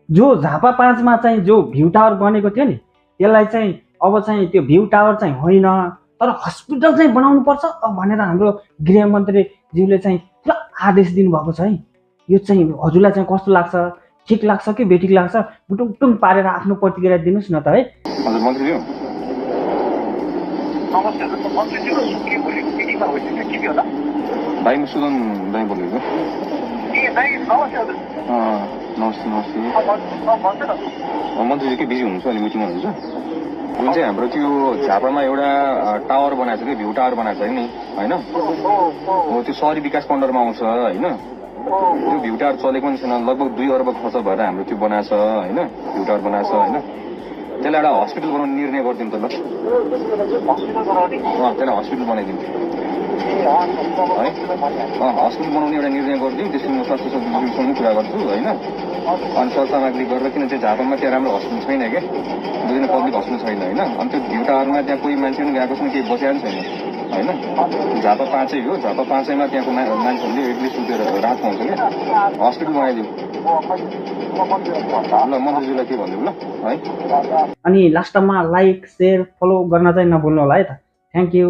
जो झापा 5 मा चाहिँ जो भ्यू टावर बनेको थियो नि त्यसलाई चाहिँ अब चाहिँ त्यो भ्यू टावर चाहिँ होइन तर हस्पिटल चाहिँ बनाउनु पर्छ भनेर हाम्रो गृहमन्त्रीज्यूले चाहिँ पुरा आदेश दिनुभएको छ है। यो चाहिँ हजुरलाई चाहिँ कस्तो लाग्छ, ठिक लाग्छ कि बेठिक लाग्छ, बुटुङटुङ पारेर आफ्नो प्रतिक्रिया दिनुहोस् न त है। हजुर मन्त्रीज्यू नमस्ते हजुर, मन्त्रीज्यूको के बोलेको मिटिङमा होइन के थियो होला? भाइ म सुदन दाइ बोलेको। ए दाइ नमस्ते हजुर। नमस्ते नमस्ते। भन्छु न। मन्त्रीज्यू के बिजी हुनुहुन्छ अहिले मिटिङमा हुनुहुन्छ? जुन चाहिँ हाम्रो त्यो झापामा एउटा टावर बनाएको छ कि भ्यू टावर बनाएको छ नि होइन, हो त्यो सहरी विकास फन्डरमा आउँछ होइन। त्यो भ्यू टावर चलेको पनि छैन, लगभग 2 अर्ब खर्च भएर हाम्रो त्यो बनाएको छ होइन, भ्यू टावर बनाएको छ होइन। त्यसलाई एउटा हस्पिटल बनाउने निर्णय गरिदिउँ त ल। त्यसलाई हस्पिटल बनाइदिउँ है, हस्पिटल बनाउने एउटा निर्णय गरिदिउँ। त्यसको म स्वास्थ्य सचिवसँग कुरा गर्छु होइन। अनि सरसामग्री गरेर, किन चाहिँ झापामा त्यहाँ राम्रो हस्पिटल छैन क्या, बुझ्दैन, पब्लिक हस्पिटल छैन होइन। अनि त्यो भ्यू टावरमा त्यहाँ कोही मान्छे पनि गएको छैन, केही बसेको पनि छैन होइन। झापा 5 हो, झापा 5 मा त्यहाँको मान्छेहरूले एटलिस्ट त्यो राहत पाउँछ क्या। हस्पिटल बनाइदिउँ ल, मन्त्रीज्यूलाई के भनिदिउँ ल है। अनि लास्टमा लाइक, शेयर, फलो गर्न चाहिँ नभुल्नु होला है त। Thank you.